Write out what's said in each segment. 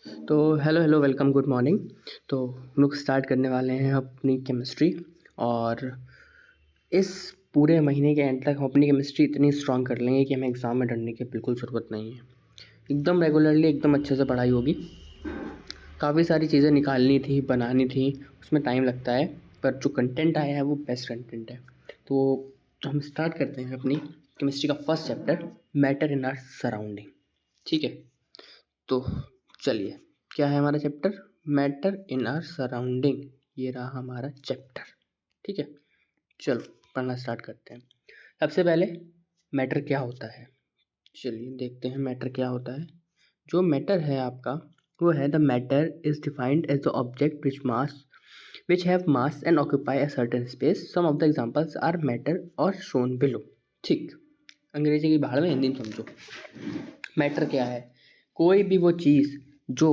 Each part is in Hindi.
तो hello hello welcome good morning. तो हम लोग स्टार्ट करने वाले हैं अपनी केमिस्ट्री। और इस पूरे महीने के एंड तक हम अपनी केमिस्ट्री इतनी स्ट्रांग कर लेंगे कि हमें एग्ज़ाम में डरने की बिल्कुल ज़रूरत नहीं है। एकदम रेगुलरली एकदम अच्छे से पढ़ाई होगी। काफ़ी सारी चीज़ें निकालनी थी, बनानी थी, उसमें टाइम लगता है, पर जो कंटेंट आया है वो बेस्ट कंटेंट है। तो हम स्टार्ट करते हैं अपनी केमिस्ट्री का first chapter, matter in our surrounding. ठीक है, तो चलिए, क्या है हमारा chapter? Matter in our surrounding. ये रहा हमारा चैप्टर। ठीक है, चलो पढ़ना स्टार्ट करते हैं। सबसे पहले मैटर क्या होता है, चलिए देखते हैं मैटर क्या होता है। जो मैटर है आपका वो है, the matter is defined as the object which have mass and occupy a certain space. Some of the examples are matter और शोन बिलो। ठीक, अंग्रेजी की भाड़ में हिंदी में समझो। मैटर क्या है? कोई भी वो चीज़ जो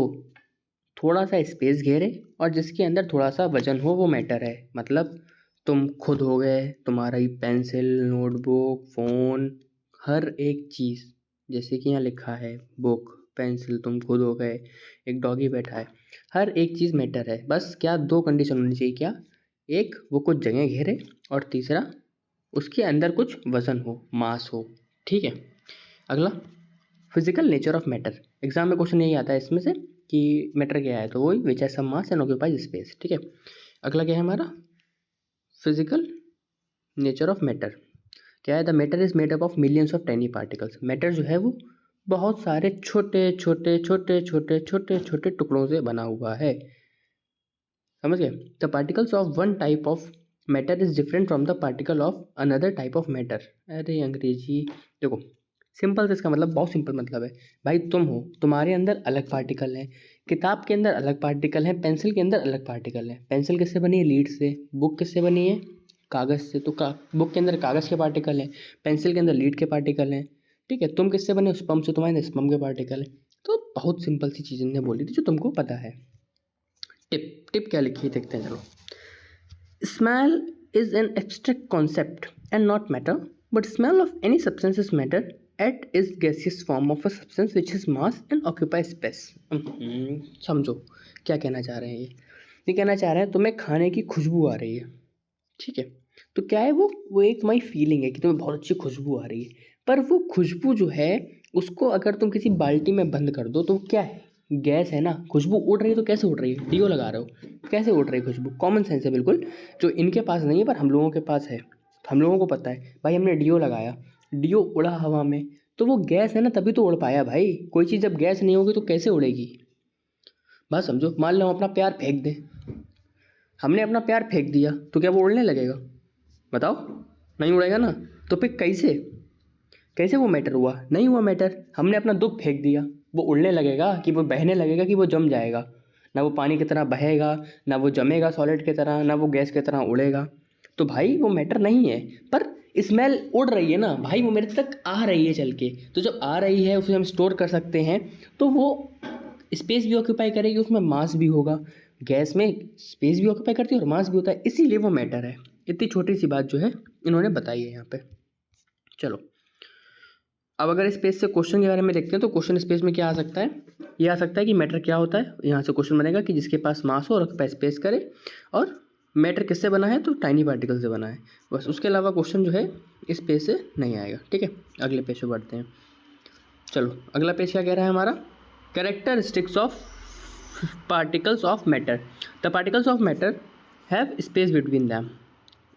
थोड़ा सा स्पेस घेरे और जिसके अंदर थोड़ा सा वजन हो, वो मैटर है। मतलब तुम खुद हो गए, तुम्हारी पेंसिल, नोटबुक, फ़ोन, हर एक चीज़। जैसे कि यहाँ लिखा है बुक, पेंसिल, तुम खुद हो गए, एक डॉगी बैठा है, हर एक चीज़ मैटर है। बस क्या दो कंडीशन होनी चाहिए, क्या? एक, वो कुछ जगह घेरे, और तीसरा, उसके अंदर कुछ वजन हो, मास हो। ठीक है, अगला, physical nature of matter. Exam में क्वेश्चन यही आता है इसमें से कि मैटर क्या है, तो वही which has some mass and occupies space. ठीक है, अगला क्या है हमारा? Physical nature of matter. क्या है? The matter is made up of millions of tiny particles. Matter जो है वो बहुत सारे छोटे छोटे छोटे छोटे छोटे छोटे टुकड़ों से बना हुआ है। समझ गए? The particles of one type of matter is different from the particle of another type of matter. अरे अंग्रेजी देखो, सिंपल से इसका मतलब बहुत सिंपल मतलब है। भाई तुम हो, तुम्हारे अंदर अलग पार्टिकल है, किताब के अंदर अलग पार्टिकल है, पेंसिल के अंदर अलग पार्टिकल है। पेंसिल किससे बनी है? लीड से। बुक किससे बनी है? कागज़ से। तो बुक के अंदर कागज़ के पार्टिकल हैं, पेंसिल के अंदर लीड के पार्टिकल हैं। ठीक है, तुम किससे बने? स्पम से, तुम्हारे अंदर स्पम के पार्टिकल हैं। तो बहुत सिंपल सी चीज़ ने बोली थी जो तुमको पता है। टिप टिप क्या लिखी है देखते हैं, चलो। Smell is an abstract concept and not matter, but smell of any substance is matter at its gaseous form of a substance which has mass and occupies space. समझो क्या कहना चाह रहे हैं ये कहना चाह रहे हैं तुम्हें खाने की खुशबू आ रही है। ठीक है, तो क्या है वो एक माई फीलिंग है कि तुम्हें बहुत अच्छी खुशबू आ रही है, पर वो खुशबू जो है उसको अगर तुम किसी बाल्टी में बंद कर दो तो क्या है? गैस है ना। खुशबू उड़ रही है तो कैसे उड़ रही है? डीओ लगा रहे हो, कैसे उड़ रही है खुशबू? कॉमन सेंस है बिल्कुल, जो इनके पास नहीं है पर हम लोगों के पास है। हम लोगों को पता है भाई, हमने डीओ लगाया, डीओ उड़ा हवा में, तो वो गैस है ना, तभी तो उड़ पाया भाई। कोई चीज़ जब गैस नहीं होगी तो कैसे उड़ेगी? बात समझो। मान लो हम अपना प्यार फेंक दें, हमने अपना प्यार फेंक दिया तो क्या वो उड़ने लगेगा? बताओ, नहीं उड़ेगा ना। तो फिर कैसे कैसे वो मैटर हुआ? नहीं हुआ मैटर। हमने अपना दुख फेंक दिया, वो उड़ने लगेगा कि वो बहने लगेगा कि वो जम जाएगा? ना वो पानी की तरह बहेगा, ना वो जमेगा सॉलिड की तरह, ना वो गैस की तरह उड़ेगा। तो भाई वो मैटर नहीं है। पर स्मेल उड़ रही है ना भाई, वो मेरे तक आ रही है चल के। तो जब आ रही है उसे हम स्टोर कर सकते हैं, तो वो स्पेस भी ऑक्यूपाई करेगी, उसमें मास भी होगा। गैस में स्पेस भी ऑक्यूपाई करती है और मास भी होता है, इसीलिए वो मैटर है। इतनी छोटी सी बात जो है इन्होंने बताई है यहाँ पे। चलो, अब अगर स्पेस से क्वेश्चन के बारे में देखते हैं तो क्वेश्चन स्पेस में क्या आ सकता है? ये आ सकता है कि मैटर क्या होता है। यहाँ से क्वेश्चन बनेगा कि जिसके पास मास हो और ऑक्यूपाई स्पेस करे, और मैटर किससे बना है? तो टाइनी पार्टिकल से बना है। बस, उसके अलावा क्वेश्चन जो है स्पेस से नहीं आएगा। ठीक है, अगले पेज पे बढ़ते हैं। चलो, अगला पेज क्या कह रहा है हमारा? Characteristics of particles of matter. The particles of matter have space between them.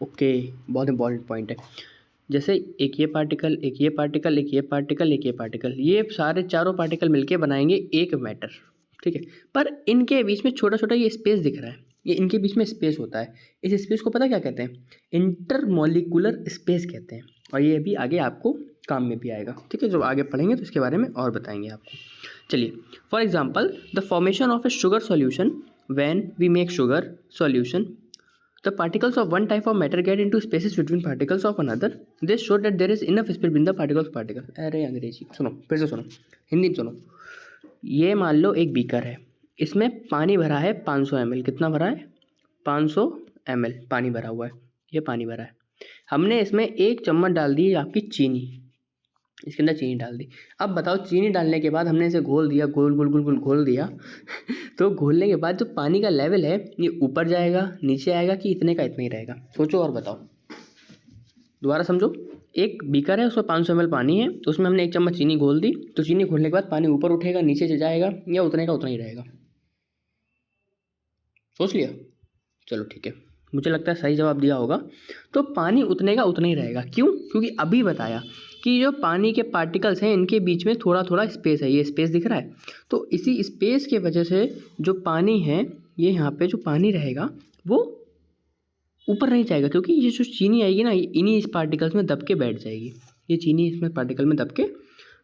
Okay, बहुत इंपॉर्टेंट पॉइंट है। जैसे एक ये पार्टिकल, एक ये पार्टिकल, एक ये पार्टिकल, एक ये पार्टिकल, ये सारे चारों पार्टिकल मिलके बनाएंगे एक मैटर। ठीक है, पर इनके बीच में छोटा छोटा ये स्पेस दिख रहा है, ये इनके बीच में स्पेस होता है। इस स्पेस को पता क्या कहते हैं? इंटरमॉलिक्यूलर स्पेस कहते हैं। और ये भी आगे आपको काम में भी आएगा। ठीक है, जब आगे पढ़ेंगे तो इसके बारे में और बताएंगे आपको। चलिए, for example, the formation of a sugar solution, when we make sugar solution, the particles of one type of matter get into spaces between particles of another. This show that there is enough space between the particles of particle. अरे अंग्रेजी सुनो, फिर से सुनो, हिंदी में सुनो। ये मान लो एक बीकर है, इसमें पानी भरा है 500 ml। कितना भरा है? 500 ml पानी भरा हुआ है। ये पानी भरा है, हमने इसमें एक चम्मच डाल दी आपकी चीनी। इसके अंदर चीनी डाल दी। अब बताओ चीनी डालने के बाद हमने इसे घोल दिया, गोल गोल गोल गोल घोल दिया तो घोलने के बाद जो पानी का लेवल है ये ऊपर जाएगा, नीचे आएगा, कि इतने का इतना ही रहेगा? सोचो और बताओ, दोबारा समझो। एक बीकर है, उसमें 500 ml पानी है, तो उसमें हमने 1 चम्मच चीनी घोल दी, तो चीनी घोलने के बाद पानी ऊपर उठेगा, नीचे से जाएगा, या उतने का उतना ही रहेगा? सोच लिया? चलो ठीक है, मुझे लगता है सही जवाब दिया होगा। तो पानी उतने का उतना ही रहेगा। क्यों? क्योंकि अभी बताया कि जो पानी के पार्टिकल्स हैं इनके बीच में थोड़ा थोड़ा स्पेस है, ये स्पेस दिख रहा है, तो इसी स्पेस की वजह से जो पानी है, ये यहाँ पे जो पानी रहेगा वो ऊपर नहीं जाएगा, क्योंकि ये जो चीनी आएगी ना, इन्हीं इस पार्टिकल्स में दब के बैठ जाएगी। ये चीनी इसमें पार्टिकल में दब के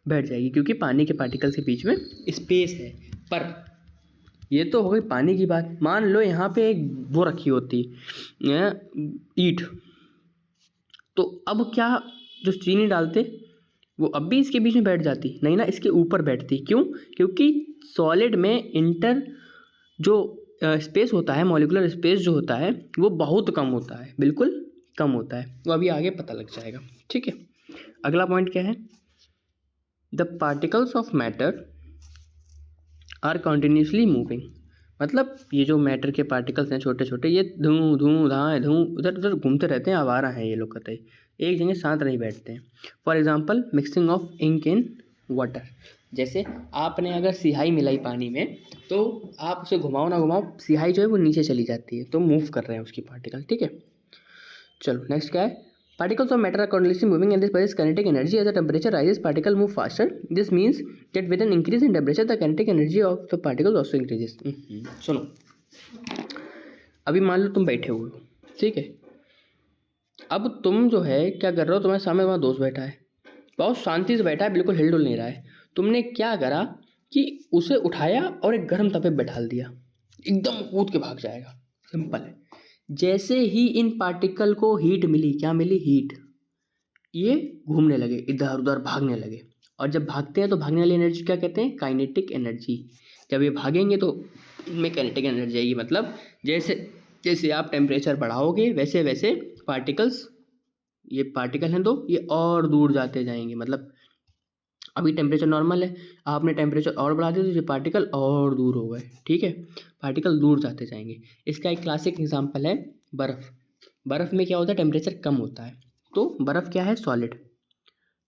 बैठ जाएगी, क्योंकि पानी के पार्टिकल्स के बीच में स्पेस है। पर ये तो हो गई पानी की बात। मान लो यहाँ पे एक वो रखी होती ईंट, तो अब क्या, जो चीनी डालते वो अब भी इसके बीच में बैठ जाती? नहीं ना, इसके ऊपर बैठती। क्यों? क्योंकि सॉलिड में इंटर जो स्पेस होता है, मॉलिक्यूलर स्पेस जो होता है वो बहुत कम होता है, बिल्कुल कम होता है। वो अभी आगे पता लग जाएगा, ठीक है। अगला पॉइंट क्या है? The particles of matter are continuously moving. मतलब ये जो मैटर के पार्टिकल्स हैं छोटे छोटे, ये धूँ धूँ धाएँ धूँ उधर उधर घूमते रहते हैं, आवारा हैं ये लोग, कतई एक जगह शांत नहीं बैठते हैं। For example mixing of ink in water. जैसे आपने अगर स्याही मिलाई पानी में, तो आप उसे घुमाओ ना घुमाओ, स्याही जो है वो नीचे चली जाती है, तो मूव कर रहे हैं उसकी पार्टिकल, ठीक है। चलो नेक्स्ट क्या है? Particles of matter are continuously moving and this produces kinetic energy. As the temperature rises, particles move faster. This means that with an increase in temperature, the kinetic energy of the particles also increases. सुनो, अभी मान लो तुम बैठे हुए हो, ठीक है। अब तुम जो है क्या कर रहे हो, तुम्हारे सामने वहाँ दोस्त बैठा है, बहुत शांति से बैठा है, बिल्कुल हिलडुल नहीं रहा है। तुमने क्या करा कि उसे उठाया और एक गर्म तवे पे बैठा दिया, एकदम कूद के भाग जाएगा। सिंपल है। जैसे ही इन पार्टिकल को हीट मिली, क्या मिली? हीट। ये घूमने लगे, इधर उधर भागने लगे, और जब भागते हैं तो भागने वाली एनर्जी क्या कहते हैं? Kinetic energy. जब ये भागेंगे तो इनमें काइनेटिक एनर्जी आएगी। मतलब जैसे जैसे आप टेम्परेचर बढ़ाओगे वैसे वैसे पार्टिकल्स, ये पार्टिकल हैं तो ये और दूर जाते जाएंगे। मतलब अभी टेम्परेचर नॉर्मल है, आपने टेम्परेचर और बढ़ा दिया तो ये पार्टिकल और दूर हो गए, ठीक है। पार्टिकल दूर जाते जाएंगे। इसका एक क्लासिक एग्जांपल है बर्फ़। बर्फ़ में क्या होता है? टेम्परेचर कम होता है, तो बर्फ़ क्या है? सॉलिड।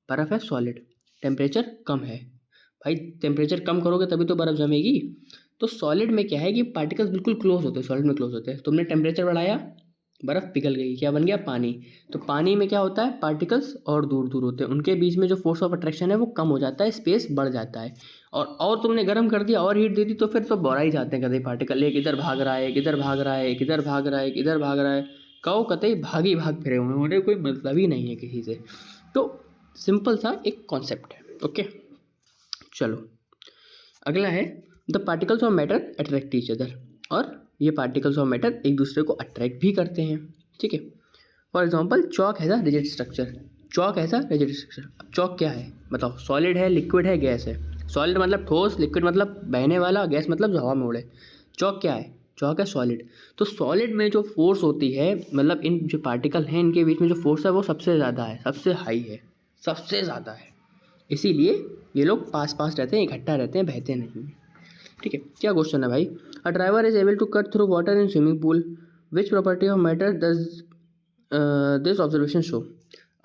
बर्फ़ है सॉलिड, टेम्परेचर कम है। भाई टेम्परेचर कम करोगे तभी तो बर्फ़ जमेगी। तो सॉलिड में क्या है कि पार्टिकल्स बिल्कुल क्लोज होते हैं, सॉलिड में क्लोज होते हैं। तुमने टेम्परेचर बढ़ाया, बर्फ़ पिघल गई, क्या बन गया? पानी। तो पानी में क्या होता है? पार्टिकल्स और दूर दूर होते हैं, उनके बीच में जो फोर्स ऑफ अट्रैक्शन है वो कम हो जाता है, स्पेस बढ़ जाता है। और तुमने गर्म कर दिया और हीट दे दी, तो फिर तो बोरा ही जाते हैं कतई पार्टिकल। एक इधर भाग रहा है, एक इधर भाग रहा है, एक इधर भाग रहा है, एक इधर भाग रहा है, कहो कतई भाग ही भाग फिरे हुए, उन्हें कोई मतलब ही नहीं है किसी से। तो सिंपल सा एक कॉन्सेप्ट है, ओके। चलो अगला है the particles of matter attract each other. और ये पार्टिकल्स ऑफ मैटर एक दूसरे को अट्रैक्ट भी करते हैं, ठीक है। फॉर एग्जाम्पल चॉक है रिजिड स्ट्रक्चर। चॉक ऐसा रिजिड स्ट्रक्चर। अब चॉक क्या है बताओ? सॉलिड है, लिक्विड है, गैस है। सॉलिड मतलब ठोस, लिक्विड मतलब बहने वाला, गैस मतलब जो हवा में उड़े। चॉक क्या है? चॉक है सॉलिड। तो सॉलिड में जो फोर्स होती है, मतलब इन जो पार्टिकल हैं इनके बीच में जो फोर्स है वो सबसे ज़्यादा है, सबसे हाई है, सबसे ज़्यादा है। इसीलिए ये लोग पास पास रहते हैं, इकट्ठा रहते हैं, बहते नहीं, ठीक है। क्या क्वेश्चन है भाई? A driver is able to cut through water in swimming pool, which property of matter does this observation show?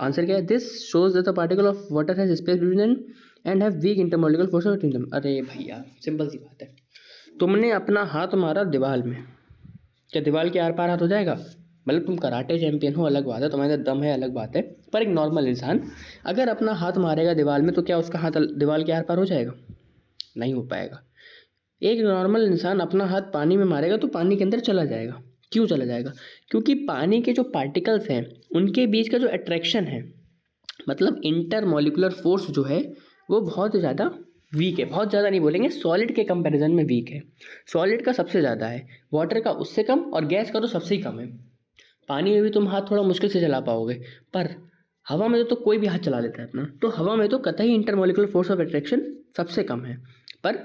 Answer क्या है? This shows that the particle of water has space between them and have weak intermolecular force between them. अरे भैया सिंपल सी बात है, तुमने अपना हाथ मारा दीवार में, क्या दीवार के आर पार हाथ हो जाएगा? मतलब तुम कराटे चैंपियन हो अलग बात है, तुम्हारे अंदर दम है अलग बात है, पर एक नॉर्मल इंसान अगर अपना हाथ मारेगा दीवार में तो क्या उसका हाथ दीवार के आर पार हो जाएगा? नहीं हो पाएगा। एक नॉर्मल इंसान अपना हाथ पानी में मारेगा तो पानी के अंदर चला जाएगा। क्यों चला जाएगा? क्योंकि पानी के जो पार्टिकल्स हैं उनके बीच का जो अट्रैक्शन है, मतलब इंटर मॉलिक्यूलर फोर्स जो है वो बहुत ज़्यादा वीक है। बहुत ज़्यादा नहीं बोलेंगे, सॉलिड के कंपैरिजन में वीक है। सॉलिड का सबसे ज़्यादा है, वाटर का उससे कम, और गैस का तो सबसे ही कम है। पानी में भी तुम हाथ थोड़ा मुश्किल से चला पाओगे, पर हवा में तो कोई भी हाथ चला लेता है अपना। तो हवा में तो कतई इंटरमॉलिक्यूलर फोर्स ऑफ अट्रैक्शन सबसे कम है, पर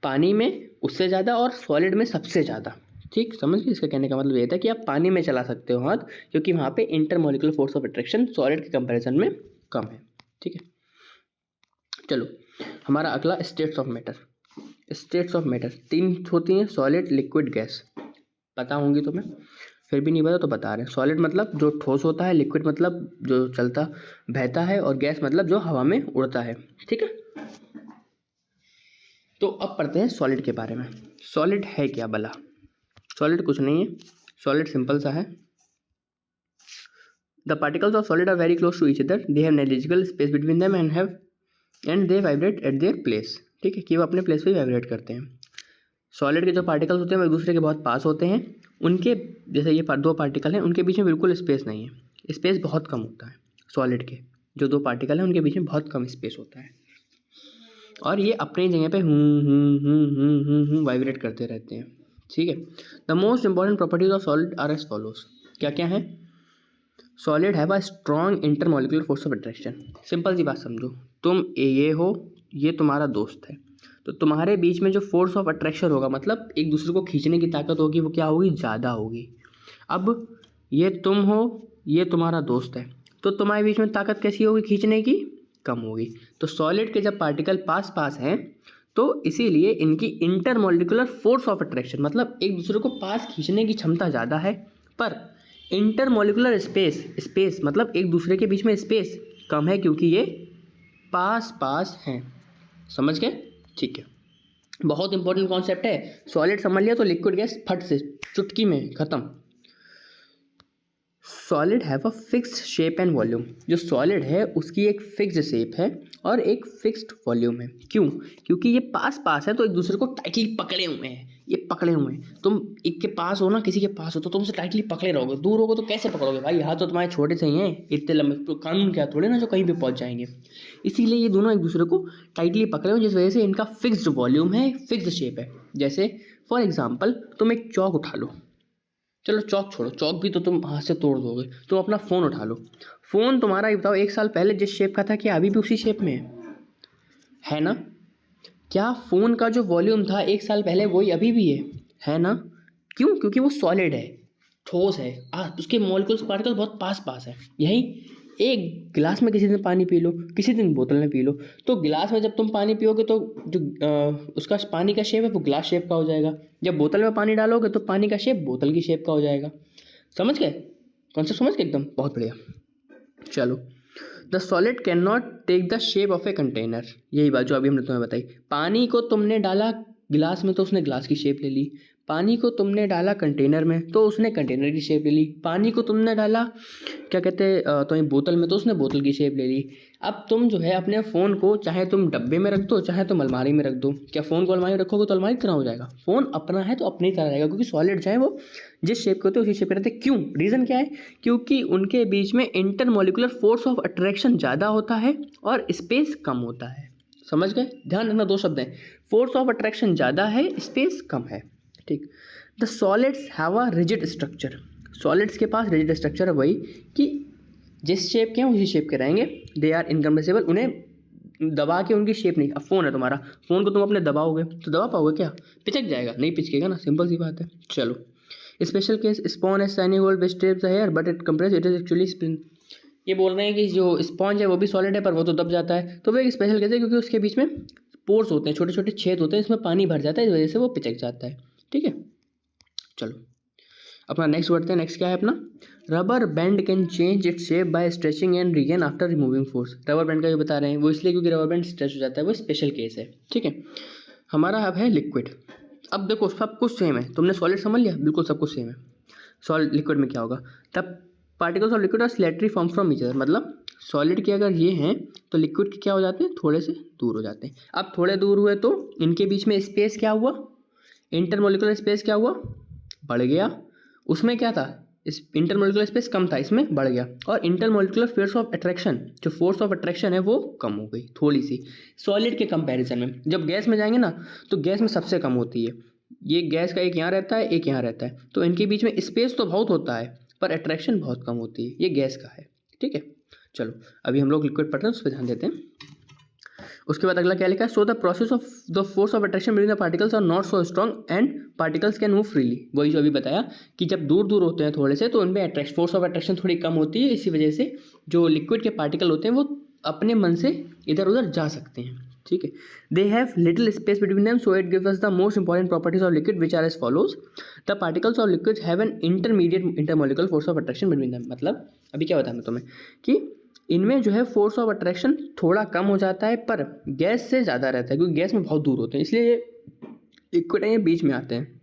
पानी में उससे ज़्यादा और सॉलिड में सबसे ज़्यादा। ठीक समझ गए? इसका कहने का मतलब ये था कि आप पानी में चला सकते हो हाथ, क्योंकि वहाँ पे intermolecular force of attraction solid के कंपैरिजन में कम है, ठीक है। चलो हमारा अगला states of matter. States of matter 3 होती हैं, सॉलिड, लिक्विड, गैस। पता होंगी तुम्हें, फिर भी नहीं पता तो बता रहे हैं। सॉलिड मतलब जो ठोस होता है, लिक्विड मतलब जो चलता बहता है, और गैस मतलब जो हवा में उड़ता है। ठीक है, तो अब पढ़ते हैं सॉलिड के बारे में। सॉलिड है क्या भला? सॉलिड कुछ नहीं है, सॉलिड सिंपल सा है। The particles of solid are very close to each other, they have negligible space between them and they vibrate at their place. ठीक है, कि वो अपने प्लेस पे वाइब्रेट करते हैं। सॉलिड के जो पार्टिकल्स होते हैं वो एक दूसरे के बहुत पास होते हैं। उनके जैसे ये 2 पार्टिकल हैं, उनके बीच में बिल्कुल स्पेस नहीं है, स्पेस बहुत कम होता है। सॉलिड के जो 2 पार्टिकल हैं उनके बीच में बहुत कम स्पेस होता है, और ये अपनी जगह पे वाइब्रेट करते रहते हैं। ठीक है, the most important properties of solid are as follows. क्या क्या है? Solid have a strong intermolecular force of attraction. Simple सी बात समझो, तुम ये हो, ये तुम्हारा दोस्त है, तो तुम्हारे बीच में जो फोर्स ऑफ अट्रैक्शन होगा, मतलब एक दूसरे को खींचने की ताकत होगी, वो क्या होगी? ज़्यादा होगी। अब ये तुम हो, ये तुम्हारा दोस्त है, तो तुम्हारे बीच में ताकत कैसी होगी खींचने की? कम होगी। तो सॉलिड के जब पार्टिकल पास पास हैं तो इसीलिए इनकी इंटरमॉलिक्यूलर फोर्स ऑफ अट्रैक्शन मतलब एक दूसरे को पास खींचने की क्षमता ज़्यादा है, पर इंटरमॉलिक्यूलर स्पेस मतलब एक दूसरे के बीच में स्पेस कम है, क्योंकि ये पास पास हैं। समझ गए? ठीक है, बहुत इंपॉर्टेंट कॉन्सेप्ट है। सॉलिड समझ लिया तो लिक्विड गैस फट से चुटकी में खत्म। Solid have a fixed shape and volume. जो सॉलिड है उसकी एक फिक्स्ड शेप है और एक फिक्स्ड वॉल्यूम है। क्यों? क्योंकि ये पास पास है तो एक दूसरे को टाइटली पकड़े हुए हैं। ये पकड़े हुए हैं, तुम एक के पास हो ना, किसी के पास हो तो तुमसे टाइटली पकड़े रहोगे। दूर होगे तो कैसे पकड़ोगे भाई? हाथ तो तुम्हारे छोटे से ही हैं, इतने लंबे तो कानून क्या थोड़े ना जो कहीं पे पहुंच जाएंगे। इसीलिए ये दोनों एक दूसरे को टाइटली पकड़े हुए, जिस वजह से इनका फिक्स्ड वॉल्यूम है, फिक्स्ड शेप है। जैसे फॉर एग्जाम्पल तुम एक चौक उठा लो, चलो चौक छोड़ो, चौक भी तो तुम हाथ से तोड़ दोगे। तुम अपना फ़ोन उठा लो, फ़ोन तुम्हारा ये बताओ 1 साल पहले जिस शेप का था क्या अभी भी उसी शेप में है ना? क्या फ़ोन का जो वॉल्यूम था 1 साल पहले वही अभी भी है ना? क्यों? क्योंकि वो सॉलिड है, ठोस है, उसके मॉलिक्यूल्स पार्टिकल बहुत पास पास है। यही एक गिलास में किसी दिन पानी पी लो, किसी दिन बोतल में पी लो, तो गिलास में जब तुम पानी पियोगे तो जो उसका पानी का शेप है वो ग्लास शेप का हो जाएगा। जब बोतल में पानी डालोगे तो पानी का शेप बोतल की शेप का हो जाएगा। समझ गए? कॉन्सेप्ट समझ गए एकदम? बहुत बढ़िया। चलो, the solid can not take the shape of a container. यही बात जो अभी हमने तुम्हें बताई। पानी को तुमने डाला गिलास में तो उसने ग्लास की शेप ले ली, पानी को तुमने डाला कंटेनर में तो उसने कंटेनर की शेप ले ली, पानी को तुमने डाला क्या कहते हैं तो बोतल में तो उसने बोतल की शेप ले ली। अब तुम जो है अपने फ़ोन को चाहे तुम डब्बे में रख दो, चाहे तुम अलमारी में रख दो, क्या फ़ोन को अलमारी में रखोगे तो अलमारी की तरह हो जाएगा? फ़ोन अपना है तो अपनी तरह रहेगा, क्योंकि सॉलिड जो है वो जिस शेप के होते हैं उसी शेप के रहते हैं। क्यों? रीज़न क्या है? क्योंकि उनके बीच में इंटरमॉलिक्यूलर फोर्स ऑफ अट्रैक्शन ज़्यादा होता है और स्पेस कम होता है। समझ गए? ध्यान रखना, 2 शब्द हैं, फोर्स ऑफ अट्रैक्शन ज़्यादा है, स्पेस कम है। ठीक। The solids have a rigid structure. Solids के पास रिजिड स्ट्रक्चर है, वही कि जिस शेप के हैं उसी शेप के रहेंगे। दे आर इनकम्प्रेसिबल, उन्हें दबा के उनकी शेप नहीं। अब फ़ोन है तुम्हारा, फ़ोन को तुम अपने दबाओगे तो दबा पाओगे क्या? पिचक जाएगा? नहीं पिचकेगा ना, सिंपल सी बात है। चलो, special case spawn as shiny hole which tapes the hair but it compress it is actually spin. ये बोल रहे हैं कि जो स्पॉन्ज है वो भी सॉलिड है पर वो तो दब जाता है, तो वो एक स्पेशल केस है क्योंकि उसके बीच में पोर्स होते हैं, छोटे छोटे छेद होते हैं, इसमें पानी भर जाता है, इस वजह से वो पिचक जाता है। ठीक है, चलो अपना नेक्स्ट बढ़ते हैं। नेक्स्ट क्या है अपना? Rubber band can change its shape by stretching and regain after removing force. Rubber band का जो बता रहे हैं वो इसलिए क्योंकि रबर बैंड स्ट्रेच हो जाता है, वो स्पेशल केस है। ठीक है, हमारा अब है लिक्विड। अब देखो सब कुछ सेम है, तुमने सॉलिड समझ लिया, बिल्कुल सब कुछ सेम है। सॉलिड लिक्विड में क्या होगा? तब particles of liquid are slightly form from each other, मतलब सॉलिड के अगर ये हैं तो लिक्विड के क्या हो जाते हैं? थोड़े से दूर हो जाते हैं। अब थोड़े दूर हुए तो इनके बीच में स्पेस क्या हुआ? इंटरमोलिकुलर स्पेस क्या हुआ? बढ़ गया। उसमें क्या था? इस इंटरमोलिकुलर स्पेस कम था, इसमें बढ़ गया। और इंटरमोलिकुलर फोर्स ऑफ अट्रैक्शन, जो फोर्स ऑफ अट्रैक्शन है वो कम हो गई थोड़ी सी सॉलिड के कंपैरिजन में। जब गैस में जाएंगे ना तो गैस में सबसे कम होती है। ये गैस का एक यहाँ रहता है, एक यहाँ रहता है, तो इनके बीच में स्पेस तो बहुत होता है पर अट्रैक्शन बहुत कम होती है। ये गैस का है। ठीक है, चलो अभी हम लोग लिक्विड पढ़ रहे हैं, उस पर ध्यान देते हैं। उसके बाद अगला क्या लिखा है? So the process of the force of attraction between the particles are not so strong and particles can move freely. वही जो अभी बताया कि जब दूर दूर होते हैं थोड़े से तो उनमें फोर्स ऑफ अट्रैक्शन थोड़ी कम होती है, इसी वजह से जो लिक्विड के पार्टिकल होते हैं वो अपने मन से इधर उधर जा सकते हैं, ठीक है। They have little space between them, so it gives us the most important properties of liquid which are as follows. The particles of liquid have an intermediate intermolecular force of attraction between them. मतलब अभी क्या बताया मैं तुम्हें कि इनमें जो है फोर्स ऑफ अट्रैक्शन थोड़ा कम हो जाता है, पर गैस से ज़्यादा रहता है, क्योंकि गैस में बहुत दूर होते हैं, इसलिए ये लिक्विड है ये बीच में आते हैं।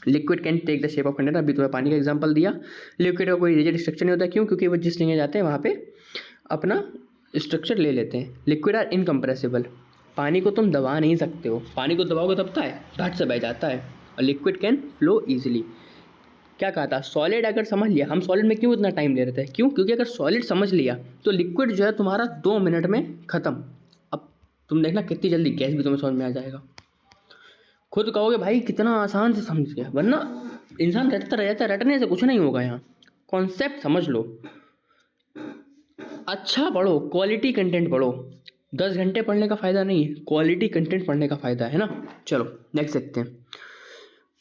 Liquid can take the shape of container, अभी तुम्हें पानी का एग्जांपल दिया। लिक्विड का कोई रिजिड स्ट्रक्चर नहीं होता, क्यों? क्योंकि वो जिस जगह जाते हैं वहाँ पे अपना स्ट्रक्चर ले लेते हैं। लिक्विड आर इनकम्प्रेसिबल, पानी को तुम दबा नहीं सकते हो, पानी को दबाओगे दबता है, घट से बह जाता है। और लिक्विड कैन फ्लो ईजिली। क्या कहा था? सॉलिड अगर समझ लिया, हम सॉलिड में क्यों इतना टाइम ले रहे थे? क्यों? क्योंकि अगर सॉलिड समझ लिया तो लिक्विड जो है तुम्हारा 2 मिनट में ख़त्म। अब तुम देखना कितनी जल्दी गैस भी तुम्हें समझ में आ जाएगा। खुद कहोगे भाई कितना आसान से समझ गया, वरना इंसान रटता रह जाता है, रटने से कुछ नहीं होगा। यहाँ कॉन्सेप्ट समझ लो, अच्छा पढ़ो, क्वालिटी कंटेंट पढ़ो। 10 घंटे पढ़ने का फ़ायदा नहीं है, क्वालिटी कंटेंट पढ़ने का फ़ायदा है ना। चलो नेक्स्ट देखते हैं।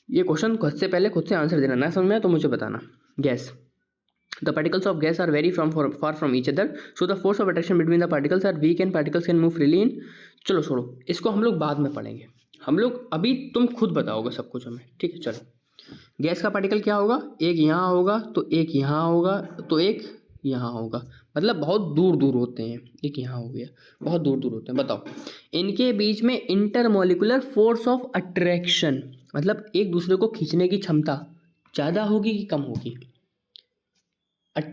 ये क्वेश्चन खुद से पहले खुद से आंसर देना, ना समझ में आया तो मुझे बताना। Gas, the particles of gas are very far from each other, so the force of attraction between the particles are weak and particles can move freely in. चलो छोड़ो, इसको हम लोग बाद में पढ़ेंगे। हम लोग अभी तुम खुद बताओगे सब कुछ हमें, ठीक है। चलो, गैस का पार्टिकल क्या होगा? एक यहाँ होगा तो एक यहाँ होगा तो एक यहाँ होगा, मतलब बहुत दूर दूर होते हैं। एक यहाँ हो गया, बहुत दूर दूर होते हैं। बताओ, इनके बीच में इंटरमोलिकुलर फोर्स ऑफ अट्रैक्शन, मतलब एक दूसरे को खींचने की क्षमता ज़्यादा होगी कि कम होगी?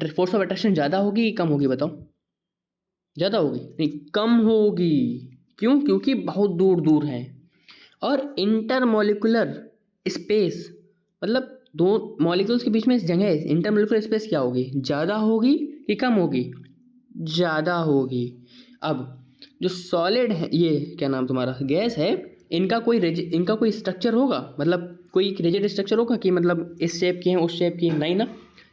फोर्स ऑफ अट्रैक्शन ज़्यादा होगी कि कम होगी? बताओ। ज़्यादा होगी? नहीं, कम होगी। क्यों? क्योंकि बहुत दूर दूर हैं। और इंटरमोलिकुलर स्पेस, मतलब दो मॉलिक्यूल्स के बीच में जगह है, इंटरमोलिकुलर स्पेस क्या होगी? ज़्यादा होगी कि कम होगी? ज़्यादा होगी। अब जो सॉलिड है, ये क्या नाम तुम्हारा, गैस है, इनका कोई स्ट्रक्चर होगा? मतलब कोई रिजिड स्ट्रक्चर होगा कि मतलब इस शेप के हैं उस शेप की? नहीं ना,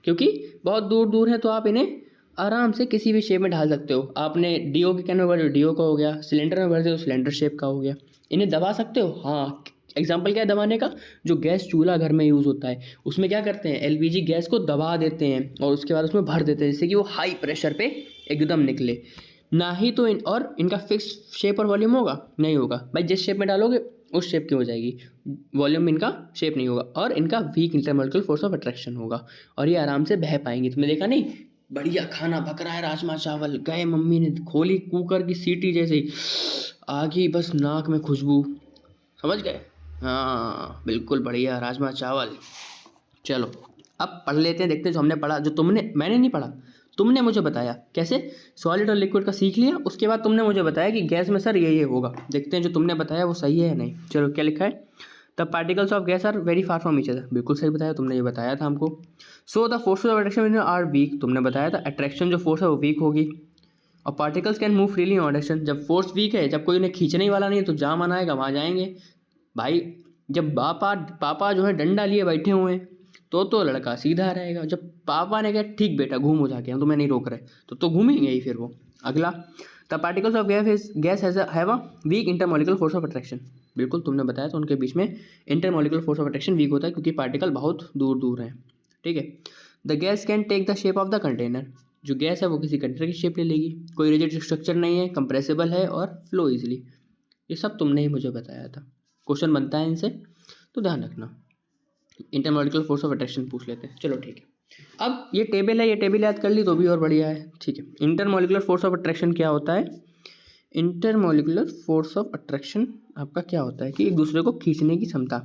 क्योंकि बहुत दूर दूर है, तो आप इन्हें आराम से किसी भी शेप में ढाल सकते हो। आपने डीओ के कैन में भर दिया, डीओ का हो गया। सिलेंडर में भर दिया तो सिलेंडर शेप का हो गया। इन्हें दबा सकते हो? हाँ। एग्जाम्पल क्या है दबाने का? जो गैस चूल्हा घर में यूज़ होता है, उसमें क्या करते हैं, एलपीजी गैस को दबा देते हैं और उसके बाद उसमें भर देते हैं, जिससे कि वो हाई प्रेशर पे एकदम निकले। ना ही तो और इनका फिक्स शेप और वॉल्यूम होगा? नहीं होगा भाई, जिस शेप में डालोगे उस शेप की हो जाएगी, वॉल्यूम इनका शेप नहीं होगा। और इनका weak intermolecular force of attraction होगा, और ये आराम से बह पाएंगे। तुमने देखा नहीं, बढ़िया खाना पक रहा है, राजमा चावल, गए मम्मी ने खोली कुकर की सीटी जैसे ही आ गई, बस नाक में खुशबू, समझ गए? हाँ बिल्कुल बढ़िया राजमा चावल। चलो अब पढ़ लेते हैं, देखते हैं जो हमने पढ़ा, जो मैंने नहीं पढ़ा, तुमने मुझे बताया। कैसे? सॉलिड और लिक्विड का सीख लिया, उसके बाद तुमने मुझे बताया कि गैस में सर ये होगा। देखते हैं जो तुमने बताया वो सही है या नहीं। चलो क्या लिखा है? The particles of gas are very far from each other, बिल्कुल सही बताया, तुमने ये बताया था हमको। So the force of attraction are weak, तुमने बताया था अट्रैक्शन जो फोर्स है वो वीक होगी। और particles can move freely on direction, जब फोर्स वीक है, जब कोई उन्हें खींचने ही वाला नहीं है तो जहाँ मन आएगा वहाँ जाएंगे। भाई जब पापा जो है डंडा लिए बैठे हुए हैं तो लड़का सीधा रहेगा। जब पापा ने कहा ठीक बेटा घूम हो जाके, हम तुम्हें नहीं रोक रहे, तो घूमेंगे ही फिर वो। अगला, the particles of gas have a weak intermolecular force of attraction, बिल्कुल तुमने बताया तो उनके बीच में intermolecular force of attraction weak होता है, क्योंकि पार्टिकल बहुत दूर दूर हैं, ठीक है। The gas can take the shape of the container, जो गैस है वो किसी कंटेनर की शेप ले लेगी, कोई रिजिड स्ट्रक्चर नहीं है, कंप्रेसिबल है और फ्लो इजिली। ये सब तुमने ही मुझे बताया था, क्वेश्चन बनता है इनसे, तो ध्यान रखना। इंटरमोलिकुलर फोर्स ऑफ अट्रैक्शन पूछ लेते हैं, चलो ठीक है। अब ये टेबल है, ये टेबल याद कर ली तो भी और बढ़िया है, ठीक है। इंटरमोलिकुलर फोर्स ऑफ अट्रैक्शन क्या होता है? इंटरमोलिकुलर फोर्स ऑफ अट्रैक्शन आपका क्या होता है कि एक दूसरे को खींचने की क्षमता।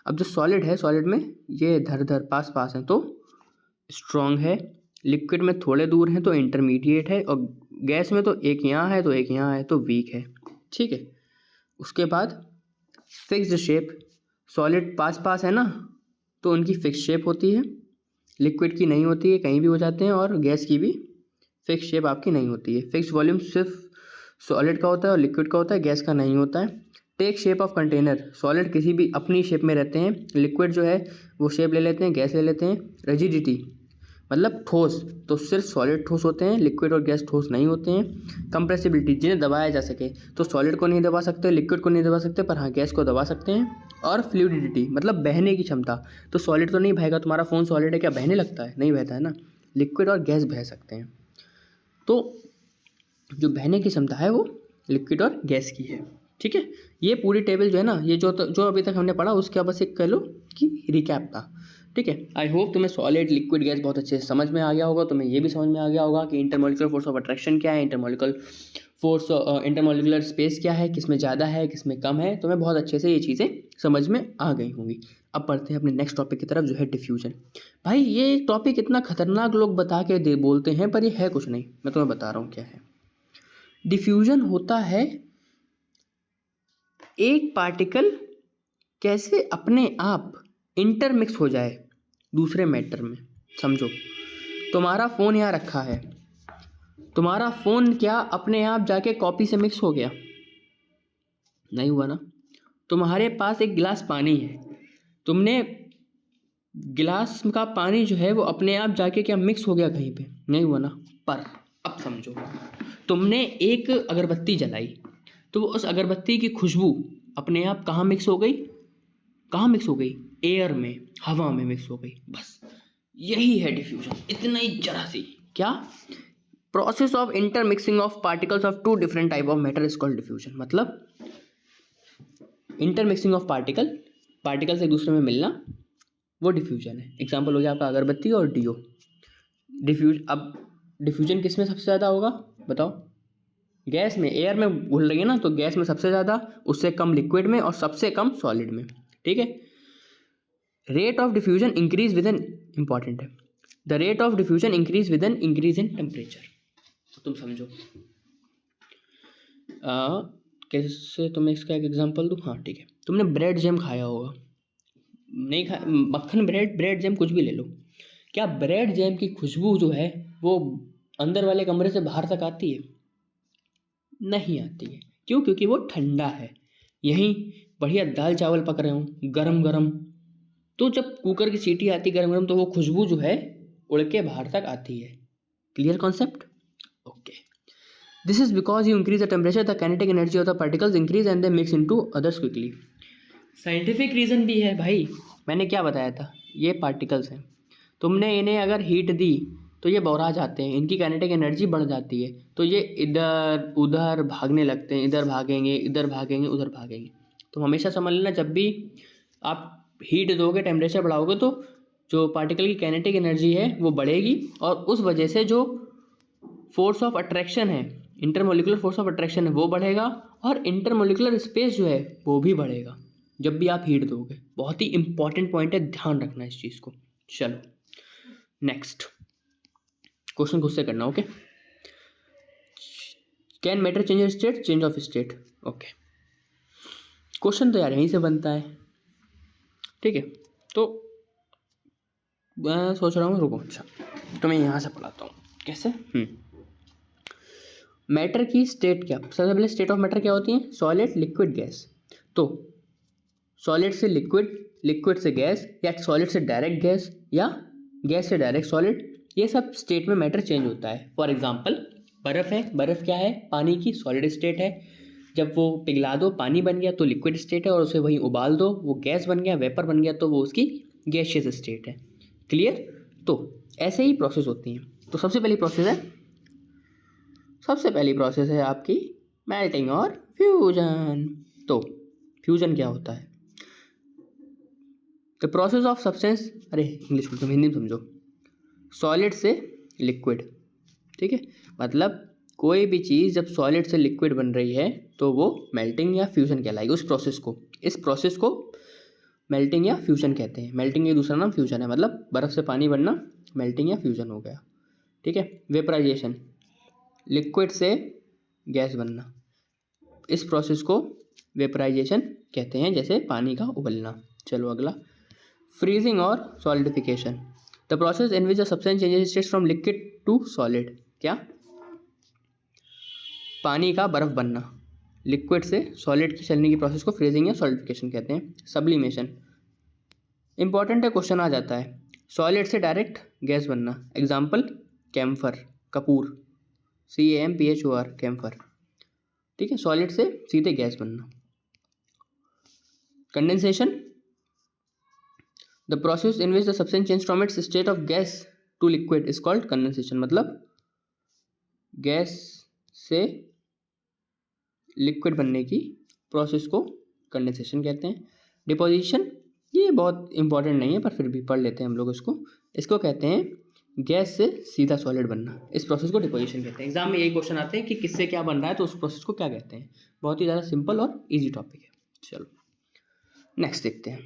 अब जो सॉलिड है, सॉलिड में ये धर पास पास है तो स्ट्रॉन्ग है, लिक्विड में थोड़े दूर हैं तो इंटरमीडिएट है, और गैस में तो एक यहाँ है तो एक यहाँ है तो वीक है, ठीक है। उसके बाद फिक्स्ड शेप, सॉलिड पास पास है ना तो उनकी फिक्स शेप होती है, लिक्विड की नहीं होती है, कहीं भी हो जाते हैं, और गैस की भी फिक्स शेप आपकी नहीं होती है। फिक्स वॉल्यूम सिर्फ सॉलिड का होता है और लिक्विड का होता है, गैस का नहीं होता है। Take shape of container, solid किसी भी अपनी शेप में रहते हैं, लिक्विड जो है वो शेप ले लेते हैं, गैस ले लेते हैं। रिजिडिटी मतलब ठोस, तो सिर्फ सॉलिड ठोस होते हैं, लिक्विड और गैस ठोस नहीं होते हैं। कंप्रेसिबिलिटी, जिन्हें दबाया जा सके, तो सॉलिड को नहीं दबा सकते, लिक्विड को नहीं दबा सकते, पर हाँ गैस को दबा सकते हैं। और फ्लूइडिटी मतलब बहने की क्षमता, तो सॉलिड तो नहीं बहेगा, तुम्हारा फ़ोन सॉलिड है क्या बहने लगता है? नहीं बहता है ना, लिक्विड और गैस बह सकते हैं। तो जो बहने की क्षमता है वो लिक्विड और गैस की है। ठीक है, ये पूरी टेबल जो है ना, ये जो अभी तक हमने पढ़ा उसका बस एक कह लो कि रिकैप था। ठीक है, आई होप तुम्हें सॉलिड लिक्विड गैस बहुत अच्छे से समझ में आ गया होगा। तुम्हें ये भी समझ में आ गया होगा कि इंटरमॉलिक्यूलर फोर्स ऑफ अट्रैक्शन क्या है, इंटरमॉलिक्यूलर स्पेस क्या है, किसमें ज़्यादा है किसमें कम है। तुम्हें बहुत अच्छे से ये चीज़ें समझ में आ गई होंगी। अब पढ़ते हैं अपने नेक्स्ट टॉपिक की तरफ, जो है डिफ्यूजन। भाई ये टॉपिक इतना खतरनाक लोग बता के दे बोलते हैं, पर ये है कुछ नहीं। मैं तुम्हें बता रहा हूँ क्या है। डिफ्यूजन होता है एक पार्टिकल कैसे अपने आप इंटरमिक्स हो जाए दूसरे मैटर में। समझो, तुम्हारा फ़ोन यहाँ रखा है, तुम्हारा फ़ोन क्या अपने आप जाके कॉपी से मिक्स हो गया? नहीं हुआ ना। तुम्हारे पास एक गिलास पानी है, तुमने गिलास का पानी जो है वो अपने आप जाके क्या मिक्स हो गया कहीं पे? नहीं हुआ ना। पर अब समझो, तुमने एक अगरबत्ती जलाई, तो उस अगरबत्ती की खुशबू अपने आप कहाँ मिक्स हो गई? कहाँ मिक्स हो गई? एयर में, हवा में मिक्स हो गई। बस यही है डिफ्यूजन, इतना ही जरा सी। क्या? Process of intermixing of particles of two different type of matter is called diffusion. मतलब इंटरमिक्सिंग ऑफ पार्टिकल्स एक दूसरे में मिलना, वो डिफ्यूजन है। एग्जाम्पल हो गया आपका अगरबत्ती और डीओ। अब डिफ्यूजन किस में सबसे ज़्यादा होगा बताओ? गैस में, एयर में घुल रही है ना, तो गैस में सबसे ज़्यादा, उससे कम लिक्विड में और सबसे कम सॉलिड में। ठीक है। Rate of diffusion increase with an, important है, the rate of diffusion increase with an increase in temperature. तुम समझो कैसे, तुम्हें इसका एक एग्जांपल दूँ? हाँ ठीक है, तुमने ब्रेड जैम खाया होगा, नहीं खा, मक्खन ब्रेड जैम कुछ भी ले लो। क्या ब्रेड जैम की खुशबू जो है वो अंदर वाले कमरे से बाहर तक आती है? नहीं आती है। क्यों? क्योंकि वो ठंडा है। यहीं बढ़िया दाल चावल पक रहे हों गरम गरम, तो जब कुकर की सीटी आती गरम गरम, तो वो खुशबू जो है उड़ के बाहर तक आती है। Clear concept? Okay. This is because you increase the temperature, the kinetic energy of the particles increase and they mix into others quickly. Scientific reason भी है भाई। मैंने क्या बताया था? ये पार्टिकल्स हैं, तुमने इन्हें अगर हीट दी तो ये बौरा जाते हैं, इनकी काइनेटिक एनर्जी बढ़ जाती है, तो ये इधर उधर भागने लगते हैं, इधर भागेंगे इधर भागेंगे उधर भागेंगे। तो हमेशा समझ लेना, जब भी आप हीट दोगे, टेम्परेचर बढ़ाओगे, तो जो पार्टिकल की काइनेटिक एनर्जी है वो बढ़ेगी, और उस वजह से जो फोर्स ऑफ अट्रैक्शन है, इंटरमोलिकुलर फोर्स ऑफ अट्रैक्शन है, वो बढ़ेगा, और इंटरमोलिकुलर स्पेस जो है वो भी बढ़ेगा जब भी आप हीट दोगे। बहुत ही इंपॉर्टेंट पॉइंट है, ध्यान रखना इस चीज़ को। चलो नेक्स्ट क्वेश्चन खुद से करना। Okay, can matter change state? Change of state. Okay, question तो यार यहीं से बनता है। ठीक है, तो मैं सोच रहा हूँ, रुको, अच्छा तो मैं यहाँ से पढ़ाता हूँ कैसे। मैटर की स्टेट क्या? सबसे पहले स्टेट ऑफ मैटर क्या होती है? Solid, liquid, gas. तो सॉलिड से लिक्विड, लिक्विड से गैस, या सॉलिड से डायरेक्ट गैस, या गैस से डायरेक्ट सॉलिड, ये सब स्टेट में मैटर चेंज होता है। फॉर एग्जांपल बर्फ़ है, बर्फ़ क्या है? पानी की सॉलिड स्टेट है। जब वो पिघला दो, पानी बन गया, तो लिक्विड स्टेट है, और उसे वहीं उबाल दो, वो गैस बन गया, वेपर बन गया, तो वो उसकी गैसियस स्टेट है। क्लियर? तो ऐसे ही प्रोसेस होती हैं। तो सबसे पहली प्रोसेस है आपकी मेल्टिंग और फ्यूजन। तो फ्यूजन क्या होता है? द प्रोसेस ऑफ सब्सटेंस, अरे इंग्लिश में, तुम हिंदी में समझो, सॉलिड से लिक्विड। ठीक है, मतलब कोई भी चीज़ जब सॉलिड से लिक्विड बन रही है तो वो मेल्टिंग या फ्यूजन कहलाएगी। इस प्रोसेस को मेल्टिंग या फ्यूजन कहते हैं। मेल्टिंग का दूसरा नाम फ्यूजन है, मतलब बर्फ़ से पानी बनना मेल्टिंग या फ्यूजन हो गया। ठीक है, वेपराइजेशन, लिक्विड से गैस बनना, इस प्रोसेस को वेपराइजेशन कहते हैं, जैसे पानी का उबलना। चलो अगला, फ्रीजिंग और solidification, the process in which the substance changes state from liquid to solid. क्या? पानी का बर्फ बनना, लिक्विड से सॉलिड की चलने की प्रोसेस को फ्रीजिंग या सॉलिडिफिकेशन कहते हैं। सब्लिमेशन, इंपॉर्टेंट है, क्वेश्चन आ जाता है। सॉलिड से डायरेक्ट गैस बनना, एग्जाम्पल कैम्फर, कपूर, CAMPHOR, कैम्फर। ठीक है, सॉलिड से सीधे गैस बनना। Condensation, the process in which the substance change from its state of gas to liquid is called condensation. मतलब गैस से लिक्विड बनने की प्रोसेस को कंडेंसेशन कहते हैं। डिपोजिशन ये बहुत इंपॉर्टेंट नहीं है पर फिर भी पढ़ लेते हैं हम लोग इसको कहते हैं गैस से सीधा सॉलिड बनना। इस प्रोसेस को डिपोजिशन कहते हैं। एग्जाम में यही क्वेश्चन आते हैं कि किससे क्या बन रहा है तो उस प्रोसेस को क्या कहते हैं। बहुत ही ज़्यादा सिंपल और ईजी टॉपिक है। चलो नेक्स्ट देखते हैं,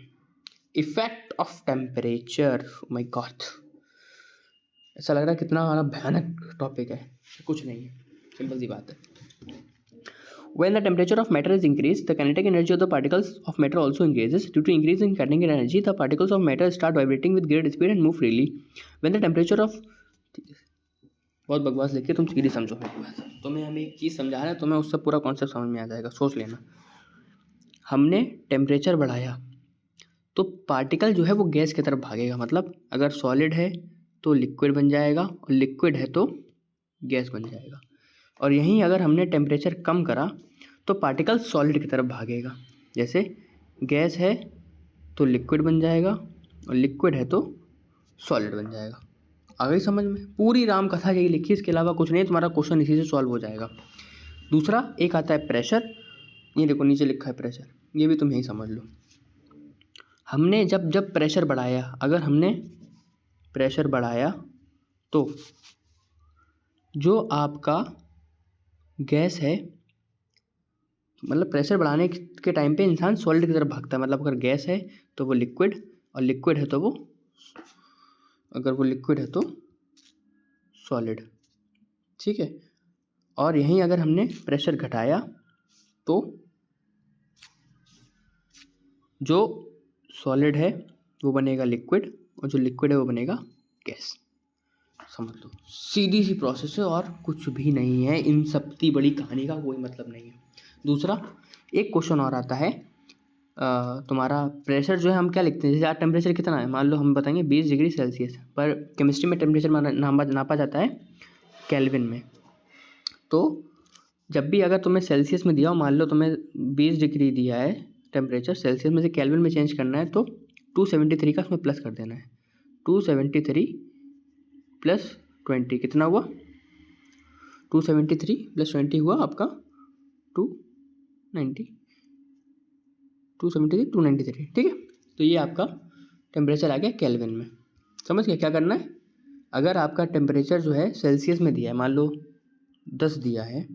effect of temperature. My God, ऐसा लग रहा है कितना भयानक टॉपिक है, कुछ नहीं है, सिंपल सी बात है। When the temperature of matter is increased, the kinetic energy of the particles of matter also increases. Due to increase in kinetic energy, the particles of matter start vibrating with great speed and move freely. When the temperature of बहुत बकवास लिखी, तुम सीधी समझो मेरी बात। तुम्हें हम एक चीज़ समझा रहे हैं, तुम्हें उससे पूरा कॉन्सेप्ट समझ में आ जाएगा, सोच लेना। हमने टेम्परेचर बढ़ाया तो पार्टिकल जो है वो गैस की तरफ भागेगा। मतलब अगर सॉलिड है तो लिक्विड बन जाएगा और लिक्विड है तो गैस बन जाएगा। और यहीं अगर हमने टेम्परेचर कम करा तो पार्टिकल सॉलिड की तरफ भागेगा। जैसे गैस है तो लिक्विड बन जाएगा और लिक्विड है तो सॉलिड बन जाएगा। आ गई समझ में? पूरी राम कथा यही लिखी, इसके अलावा कुछ नहीं। तुम्हारा क्वेश्चन इसी से सॉल्व हो जाएगा। दूसरा एक आता है प्रेशर। ये देखो नीचे लिखा है प्रेशर, ये भी तुम यही समझ लो। हमने जब प्रेशर बढ़ाया, अगर हमने प्रेशर बढ़ाया तो जो आपका गैस है, मतलब प्रेशर बढ़ाने के टाइम पे इंसान सॉलिड की तरफ भागता है। मतलब अगर गैस है तो वो लिक्विड, और लिक्विड है तो वो, अगर वो लिक्विड है तो सॉलिड, ठीक है। और यहीं अगर हमने प्रेशर घटाया तो जो सॉलिड है वो बनेगा लिक्विड और जो लिक्विड है वो बनेगा गैस। समझ लो, सीधी सी प्रोसेस है और कुछ भी नहीं है। इन सब की बड़ी कहानी का कोई मतलब नहीं है। दूसरा एक क्वेश्चन और आता है, तुम्हारा प्रेशर जो है हम क्या लिखते हैं, जैसे आज टेम्परेचर कितना है, मान लो हम बताएंगे 20 डिग्री सेल्सियस, पर केमिस्ट्री में टेम्परेचर नापा जाता है केल्विन में। तो जब भी अगर तुम्हें सेल्सियस में दिया हो, मान लो तुम्हें 20 डिग्री दिया है टेम्परेचर, सेल्सियस में से केल्विन में चेंज करना है तो 273 का उसमें प्लस कर देना है। 273 प्लस 20 कितना हुआ? 273 प्लस 20 हुआ आपका 293, ठीक है। तो ये आपका टेम्परेचर आ गया केल्विन में। समझ गए क्या करना है? अगर आपका टेम्परेचर जो है सेल्सियस में दिया है, मान लो 10 दिया है,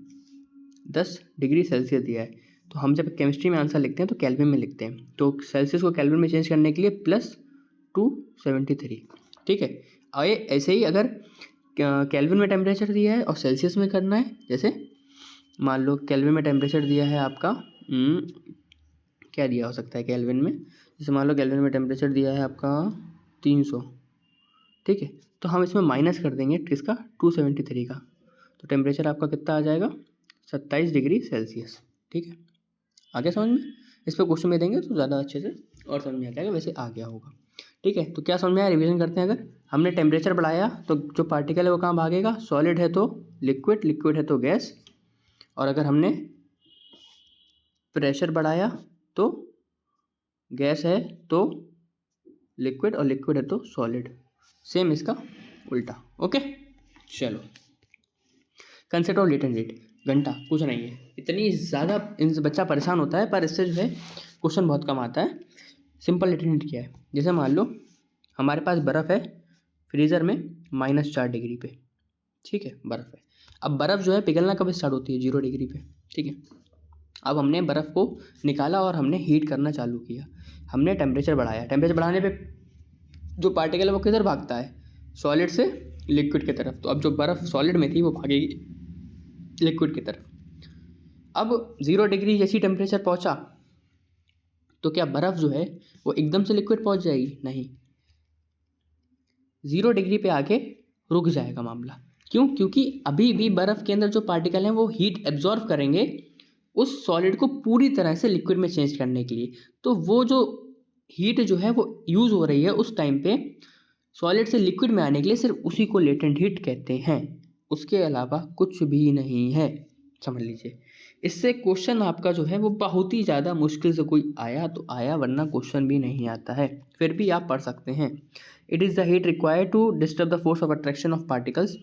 10 डिग्री सेल्सियस दिया है, तो हम जब केमिस्ट्री में आंसर लिखते हैं तो केल्विन में लिखते हैं। तो सेल्सियस को केल्विन में चेंज करने के लिए प्लस 273, ठीक है। आए ऐसे ही अगर केल्विन में टेम्परेचर दिया है और सेल्सियस में करना है, जैसे मान लो केल्विन में टेम्परेचर दिया है आपका क्या दिया हो सकता है केल्विन में, जैसे मान लो केल्विन में टेम्परेचर दिया है आपका 300, ठीक है। तो हम इसमें माइनस कर देंगे किसका, 273 का, तो टेम्परेचर आपका कितना आ जाएगा, 27 डिग्री सेल्सियस, ठीक है। आगे समझ में? इस पर क्वेश्चन में देंगे तो ज़्यादा अच्छे से और समझ में आ जाएगा, वैसे आ गया होगा, ठीक है। तो क्या समझ में आया, रिवीजन करते हैं। अगर हमने टेम्परेचर बढ़ाया तो जो पार्टिकल है वो कहाँ भागेगा, सॉलिड है तो लिक्विड, लिक्विड है तो गैस, और अगर हमने प्रेशर बढ़ाया तो गैस है तो लिक्विड और लिक्विड है तो सॉलिड। सेम इसका उल्टा, ओके। चलो, कंसेप्ट ऑफ लेटेंट हीट, घंटा कुछ नहीं है, इतनी ज़्यादा इनसे बच्चा परेशान होता है, पर इससे जो है क्वेश्चन बहुत कम आता है। सिंपल लेटेंट हीट क्या है, जैसे मान लो हमारे पास बर्फ़ है फ्रीज़र में -4 डिग्री पे, ठीक है, बर्फ़ है। अब बर्फ़ जो है पिघलना कब स्टार्ट होती है, 0 डिग्री पे, ठीक है। अब हमने बर्फ़ को निकाला और हमने हीट करना चालू किया, हमने टेम्परेचर बढ़ाया। टेम्परेचर बढ़ाने पे जो पार्टिकल है वो किधर भागता है, सॉलिड से लिक्विड की तरफ। तो अब जो बर्फ़ सॉलिड में थी वो भागेगी लिक्विड की तरफ। अब 0 डिग्री जैसी टेम्परेचर पहुंचा तो क्या बर्फ़ जो है वो एकदम से लिक्विड पहुंच जाएगी, नहीं, 0 डिग्री पे आके रुक जाएगा मामला। क्यों? क्योंकि अभी भी बर्फ़ के अंदर जो पार्टिकल हैं वो हीट एब्जॉर्व करेंगे उस सॉलिड को पूरी तरह से लिक्विड में चेंज करने के लिए। तो वो जो हीट जो है वो यूज़ हो रही है उस टाइम पे सॉलिड से लिक्विड में आने के लिए, सिर्फ उसी को लेटेंट हीट कहते हैं, उसके अलावा कुछ भी नहीं है, समझ लीजिए। इससे क्वेश्चन आपका जो है वो बहुत ही ज़्यादा मुश्किल से कोई आया तो आया, वरना क्वेश्चन भी नहीं आता है, फिर भी आप पढ़ सकते हैं। It is the heat required to disturb the force of attraction of particles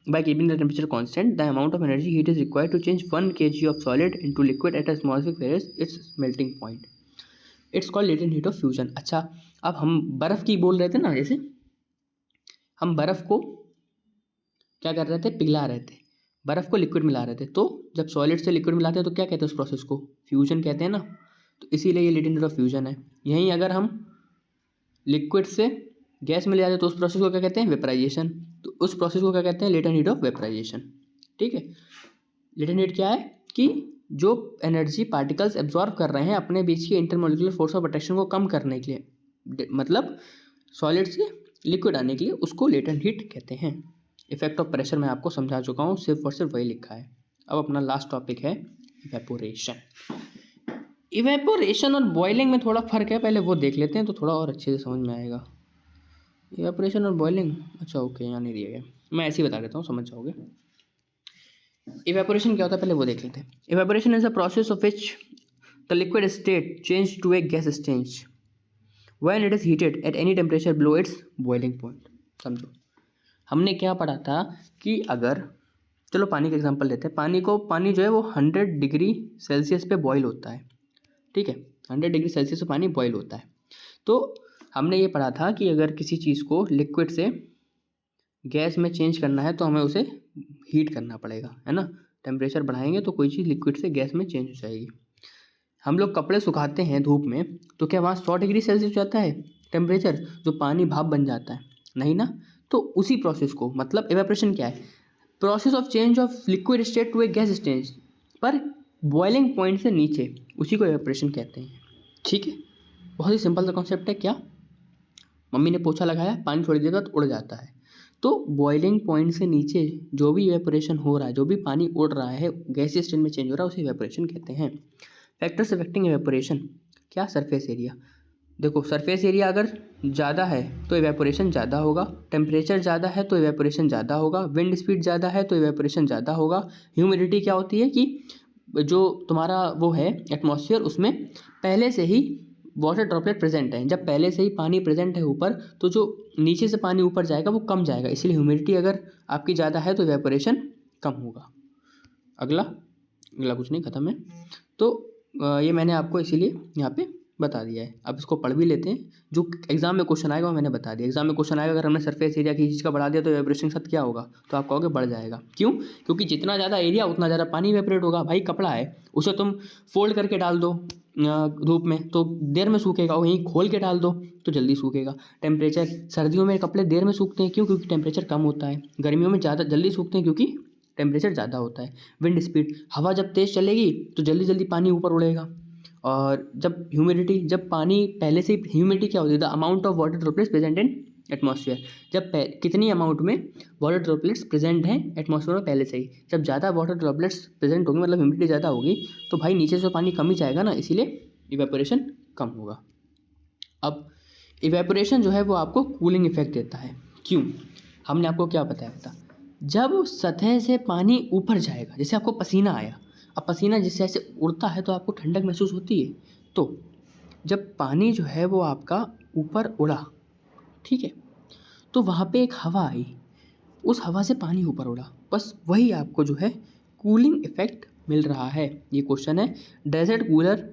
by keeping the temperature constant, the amount of energy heat is required to change 1 kg of solid into liquid at a atmospheric varies its melting point. It's called latent heat of fusion. अच्छा, अब हम बर्फ़ की बोल रहे थे ना, जैसे हम बर्फ़ को क्या कर रहे थे, पिघला रहे थे, बर्फ़ को लिक्विड मिला रहे थे। तो जब सॉलिड से लिक्विड मिलाते हैं तो क्या कहते हैं उस प्रोसेस को, फ्यूजन कहते हैं ना। तो इसीलिए ये लेटेंट हीट ऑफ फ्यूजन है। यहीं अगर हम लिक्विड से गैस में ले जाते हैं तो उस प्रोसेस को क्या कहते हैं, वेपराइजेशन। तो उस प्रोसेस को क्या कहते हैं, लेटेंट हीट ऑफ वेपराइजेशन। ठीक है, लेटेंट हीट क्या है कि जो एनर्जी पार्टिकल्स एब्जॉर्ब कर रहे हैं अपने बीच के इंटरमोलिकुलर फोर्स ऑफ अट्रैक्शन को कम करने के लिए, मतलब सॉलिड से लिक्विड आने के लिए, उसको लेटेंट हीट कहते हैं। इफेक्ट ऑफ प्रेशर मैं आपको समझा चुका हूँ, सिर्फ और सिर्फ वही लिखा है। अब अपना लास्ट टॉपिक है इवेपोरेशन। इवेपोरेशन और बॉइलिंग में थोड़ा फ़र्क है, पहले वो देख लेते हैं तो थोड़ा और अच्छे से समझ में आएगा। इवेपोरेशन और बॉइलिंग, अच्छा ओके, यहाँ नहीं दिया गया, मैं ऐसे ही बता देता हूँ, समझ जाओगे। इवेपोरेशन क्या होता है पहले वो देख लेते हैं। Evaporation is a process of which the liquid state change to a gas stage when it is heated at any temperature below its boiling point. समझो, हमने क्या पढ़ा था कि अगर, चलो पानी का एग्जांपल लेते हैं। पानी जो है वो 100 डिग्री सेल्सियस पे बॉईल होता है। ठीक है, 100 डिग्री सेल्सियस पे पानी बॉईल होता है। तो हमने ये पढ़ा था कि अगर किसी चीज़ को लिक्विड से गैस में चेंज करना है तो हमें उसे हीट करना पड़ेगा, है ना। टेम्परेचर बढ़ाएंगे तो कोई चीज़ लिक्विड से गैस में चेंज हो जाएगी। हम लोग कपड़े सुखाते हैं धूप में, तो क्या वहाँ 100 डिग्री सेल्सियस हो जाता है टेम्परेचर, जो पानी भाप बन जाता है, नहीं ना। तो उसी प्रोसेस को, मतलब इवेपोरेशन क्या है, process of change of liquid state to a gas stage पर बॉइलिंग पॉइंट से नीचे, उसी को इवेपोरेशन कहते हैं। ठीक है, बहुत ही सिंपल सा कॉन्सेप्ट है। क्या, मम्मी ने पोछा लगाया, पानी थोड़ी देर बाद उड़ जाता है। तो बॉइलिंग पॉइंट से नीचे जो भी इवेपोरेशन हो रहा है, जो भी पानी उड़ रहा है, गैसीय स्टेट में चेंज हो रहा है, उसे इवेपोरेशन कहते हैं। फैक्टर्स अफेक्टिंग इवेपोरेशन, क्या, सरफेस एरिया। देखो, सरफेस एरिया अगर ज़्यादा है तो इवेपोरेशन ज़्यादा होगा, टेम्परेचर ज़्यादा है तो इवेपोरेशन ज़्यादा होगा, विंड स्पीड ज़्यादा है तो इवेपोरेशन ज़्यादा होगा। ह्यूमिडिटी क्या होती है कि जो तुम्हारा वो है एटमॉस्फेयर, उसमें पहले से ही वाटर ड्रॉपलेट प्रेजेंट है। जब पहले से ही पानी प्रेजेंट है ऊपर, तो जो नीचे से पानी ऊपर जाएगा वो कम जाएगा, इसलिए ह्यूमिडिटी अगर आपकी ज़्यादा है तो इवेपोरेशन कम होगा। अगला कुछ नहीं, ख़त्म है। तो ये मैंने आपको इसीलिए यहाँ पे बता दिया है। अब इसको पढ़ भी लेते हैं, जो एग्जाम में क्वेश्चन आएगा वो मैंने बता दिया। एग्जाम में क्वेश्चन आएगा अगर हमने सरफेस एरिया की चीज़ का बढ़ा दिया तो इवेपोरेशन के साथ क्या होगा, तो आप कहोगे बढ़ जाएगा। क्यों, क्योंकि जितना ज़्यादा एरिया उतना ज़्यादा पानी इवेपोरेट होगा। भाई कपड़ा है, उसे तुम फोल्ड करके डाल दो धूप में तो देर में सूखेगा, वहीं खोल के डाल दो तो जल्दी सूखेगा। टेम्परेचर, सर्दियों में कपड़े देर में सूखते हैं, क्यों, क्योंकि टेम्परेचर कम होता है। गर्मियों में ज़्यादा जल्दी सूखते हैं क्योंकि टेम्परेचर ज़्यादा होता है। विंड स्पीड, हवा जब तेज़ चलेगी तो जल्दी जल्दी पानी ऊपर उड़ेगा। और जब ह्यूमिडिटी, जब पानी पहले से ही, ह्यूमिडिटी क्या होती है, the amount of water droplets present in atmosphere. जब कितनी अमाउंट में वाटर ड्रॉपलेट्स प्रेजेंट हैं एटमॉस्फेयर में पहले से ही, जब ज़्यादा वाटर ड्रॉपलेट्स प्रेजेंट होंगे, मतलब ह्यूमिडिटी ज़्यादा होगी, तो भाई नीचे से पानी कम ही जाएगा ना, इसीलिए इवेपोरेशन कम होगा। अब इवेपोरेशन जो है वो आपको कूलिंग इफेक्ट देता है। क्यों, हमने आपको क्या बताया था, जब सतह से पानी ऊपर जाएगा, जैसे आपको पसीना आया, अब पसीना जिस जैसे उड़ता है तो आपको ठंडक महसूस होती है। तो जब पानी जो है वो आपका ऊपर उड़ा, ठीक है, तो वहाँ पे एक हवा आई, उस हवा से पानी ऊपर उड़ा, बस वही आपको जो है कूलिंग इफेक्ट मिल रहा है। ये क्वेश्चन है, desert cooler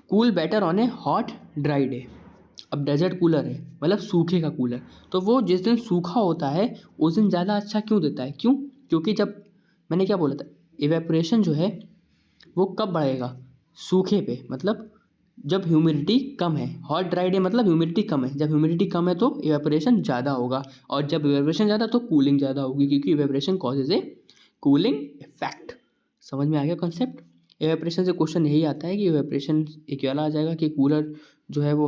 cool better on a hot dry day. अब डेजर्ट कूलर है, मतलब सूखे का कूलर, तो वो जिस दिन सूखा होता है उस दिन ज़्यादा अच्छा क्यों देता है, क्यों, क्योंकि जब मैंने क्या बोला था, इवेपोरेशन जो है वो कब बढ़ेगा, सूखे पे, मतलब जब ह्यूमिडिटी कम है। हॉट ड्राई डे मतलब ह्यूमिडिटी कम है, जब ह्यूमिडिटी कम है तो इवेपोरेशन ज़्यादा होगा, और जब इवेपोरेशन ज़्यादा तो कूलिंग ज़्यादा होगी, क्योंकि इवेपोरेशन कॉजेज ए कूलिंग इफेक्ट। समझ में आ गया कॉन्सेप्ट। इवेपोरेशन से क्वेश्चन यही आता है कि इवेपोरेशन एक वाला आ जाएगा कि कूलर जो है वो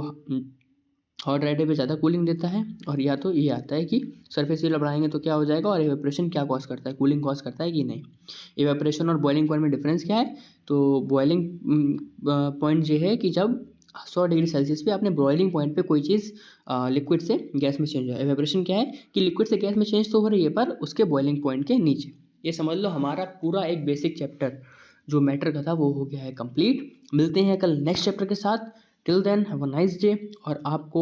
हॉट ड्राई डे पे ज़्यादा कूलिंग देता है, और या तो ये आता है कि सरफेस एरिया बढ़ाएंगे तो क्या हो जाएगा, और इवेपोरेशन क्या कॉज करता है, कूलिंग कॉज करता है कि नहीं। इवेपोरेशन और बॉइलिंग पॉइंट में डिफरेंस क्या है, तो बॉइलिंग पॉइंट ये है कि जब 100 डिग्री सेल्सियस पे आपने बॉइलिंग पॉइंट पे कोई चीज़ लिक्विड से गैस में चेंज हो। इवेपोरेशन क्या है कि लिक्विड से गैस में चेंज तो हो रही है पर उसके बॉइलिंग पॉइंट के नीचे। ये समझ लो हमारा पूरा एक बेसिक चैप्टर जो मैटर का था वो हो गया है कंप्लीट। मिलते हैं कल नेक्स्ट चैप्टर के साथ। Till then have a nice day. और आपको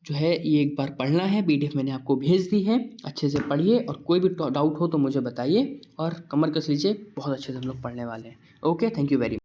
जो है ये एक बार पढ़ना है, PDF मैंने आपको भेज दी है, अच्छे से पढ़िए और कोई भी डाउट हो तो मुझे बताइए और कमर कस लीजिए, बहुत अच्छे से हम लोग पढ़ने वाले हैं। Okay, thank you very